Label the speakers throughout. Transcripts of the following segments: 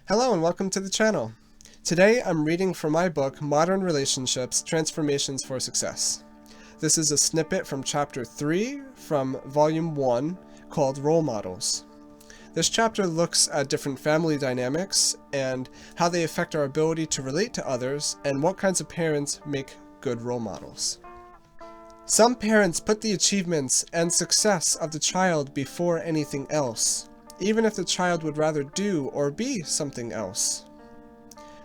Speaker 1: Hello and welcome to the channel. Today I'm reading from my book, Modern Relationships, Transformations for Success. This is a snippet from Chapter 3 from Volume 1 called Role Models. This chapter looks at different family dynamics and how they affect our ability to relate to others and what kinds of parents make good role models. Some parents put the achievements and success of the child before anything else, even if the child would rather do or be something else.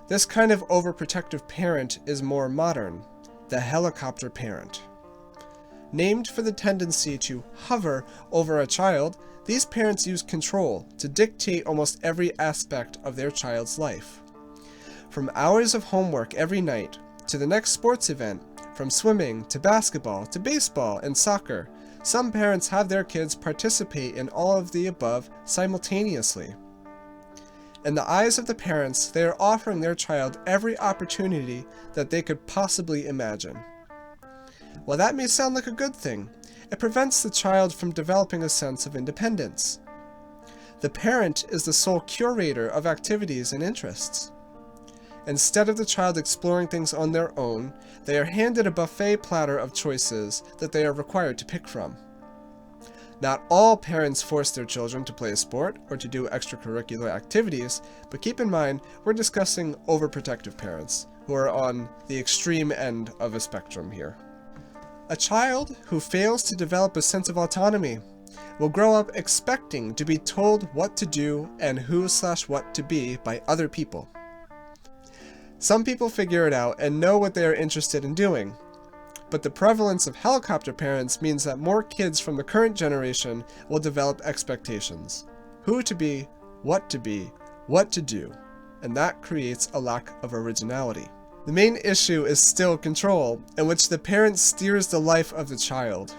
Speaker 1: This kind of overprotective parent is more modern, the helicopter parent. Named for the tendency to hover over a child, these parents use control to dictate almost every aspect of their child's life. From hours of homework every night, to the next sports event, from swimming to basketball to baseball and soccer, some parents have their kids participate in all of the above simultaneously. In the eyes of the parents, they are offering their child every opportunity that they could possibly imagine. While that may sound like a good thing, it prevents the child from developing a sense of independence. The parent is the sole curator of activities and interests. Instead of the child exploring things on their own, they are handed a buffet platter of choices that they are required to pick from. Not all parents force their children to play a sport or to do extracurricular activities, but keep in mind we're discussing overprotective parents, who are on the extreme end of a spectrum here. A child who fails to develop a sense of autonomy will grow up expecting to be told what to do and who/what to be by other people. Some people figure it out and know what they are interested in doing, but the prevalence of helicopter parents means that more kids from the current generation will develop expectations. Who to be, what to do, and that creates a lack of originality. The main issue is still control, in which the parent steers the life of the child.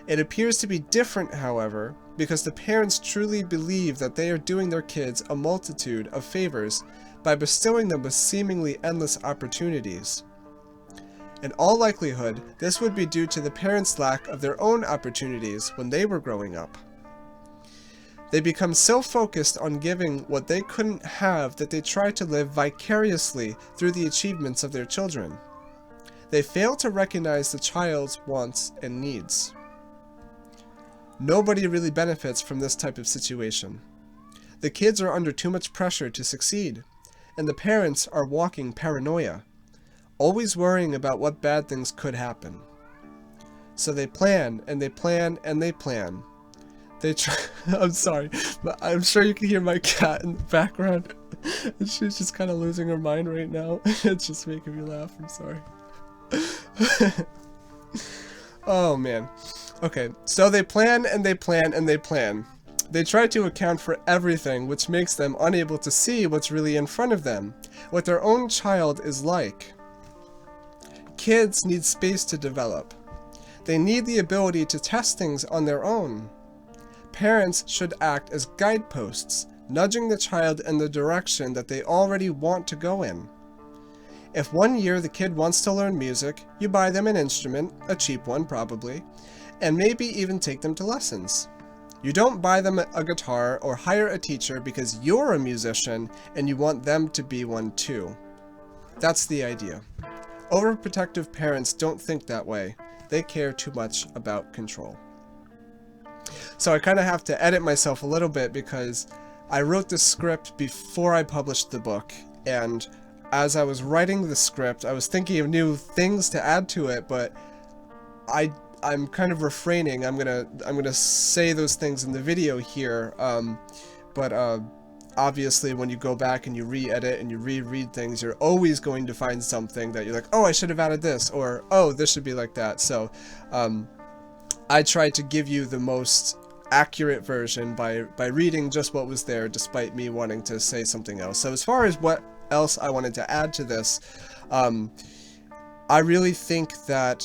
Speaker 1: It appears to be different, however, because the parents truly believe that they are doing their kids a multitude of favors by bestowing them with seemingly endless opportunities. In all likelihood, this would be due to the parents' lack of their own opportunities when they were growing up. They become so focused on giving what they couldn't have that they try to live vicariously through the achievements of their children. They fail to recognize the child's wants and needs. Nobody really benefits from this type of situation. The kids are under too much pressure to succeed, and the parents are walking paranoia, always worrying about what bad things could happen. So they plan, and they plan, and they plan. I'm sorry, but I'm sure you can hear my cat in the background. She's just kind of losing her mind right now. It's just making me laugh, I'm sorry. Oh man. Okay, so they plan, and they plan, and they plan. They try to account for everything, which makes them unable to see what's really in front of them, what their own child is like. Kids need space to develop. They need the ability to test things on their own. Parents should act as guideposts, nudging the child in the direction that they already want to go in. If one year the kid wants to learn music, you buy them an instrument, a cheap one probably, and maybe even take them to lessons. You don't buy them a guitar or hire a teacher because you're a musician and you want them to be one too. That's the idea. Overprotective parents don't think that way. They care too much about control. So I kind of have to edit myself a little bit because I wrote the script before I published the book, and as I was writing the script, I was thinking of new things to add to it, but I'm kind of refraining. I'm gonna say those things in the video here, but obviously when you go back and you re-edit and you reread things, you're always going to find something that you're like, oh, I should have added this, or oh, this should be like that. So I tried to give you the most accurate version by reading just what was there, despite me wanting to say something else. So as far as what else I wanted to add to this, I really think that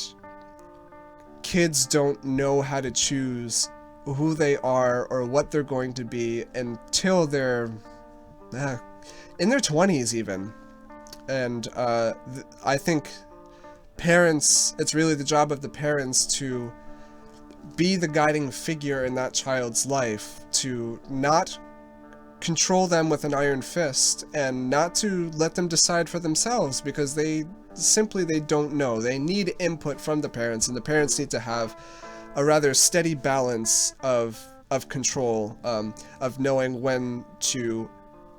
Speaker 1: kids don't know how to choose who they are or what they're going to be until they're in their 20s even. And I think parents, it's really the job of the parents to be the guiding figure in that child's life, to not control them with an iron fist and not to let them decide for themselves, because they don't know. They need input from the parents, and the parents need to have a rather steady balance of control, of knowing when to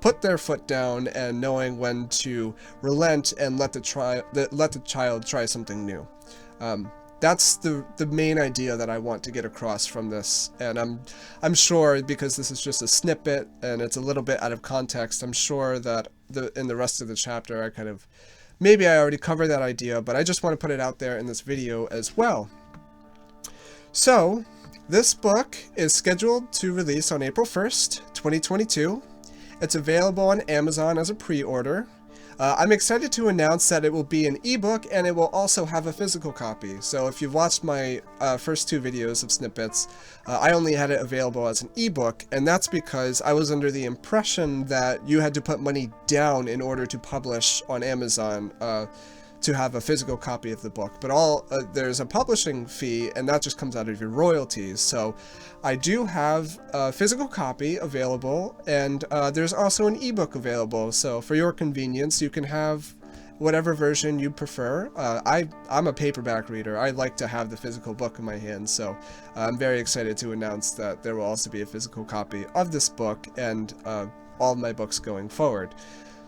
Speaker 1: put their foot down and knowing when to relent and let the child try something new. That's the main idea that I want to get across from this, and I'm sure, because this is just a snippet and it's a little bit out of context, I'm sure that in the rest of the chapter maybe I already covered that idea, but I just want to put it out there in this video as well. So, this book is scheduled to release on April 1st, 2022. It's available on Amazon as a pre-order. I'm excited to announce that it will be an ebook, and it will also have a physical copy. So if you've watched my first 2 videos of Snippets, I only had it available as an ebook, and that's because I was under the impression that you had to put money down in order to publish on Amazon to have a physical copy of the book. But there's a publishing fee, and that just comes out of your royalties. So I do have a physical copy available, and there's also an ebook available. So for your convenience, you can have whatever version you prefer. I'm a paperback reader. I like to have the physical book in my hands, so I'm very excited to announce that there will also be a physical copy of this book and all of my books going forward.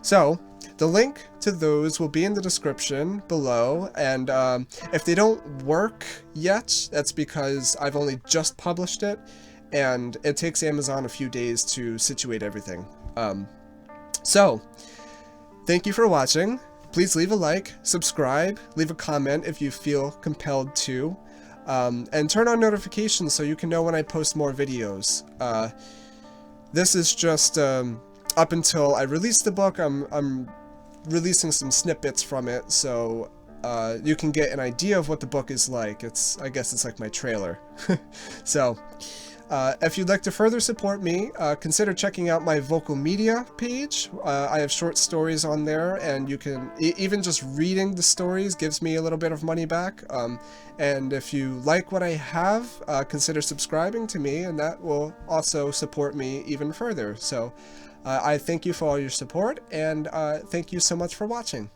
Speaker 1: So, the link to those will be in the description below, and if they don't work yet, that's because I've only just published it, and it takes Amazon a few days to situate everything. So, thank you for watching. Please leave a like, subscribe, leave a comment if you feel compelled to, and turn on notifications so you can know when I post more videos. This is just up until I release the book. I'm releasing some snippets from it, so you can get an idea of what the book is like. I guess it's like my trailer. So, if you'd like to further support me, consider checking out my Vocal Media page. I have short stories on there, and you can even just reading the stories gives me a little bit of money back. And if you like what I have, consider subscribing to me, and that will also support me even further. So, I thank you for all your support, and thank you so much for watching.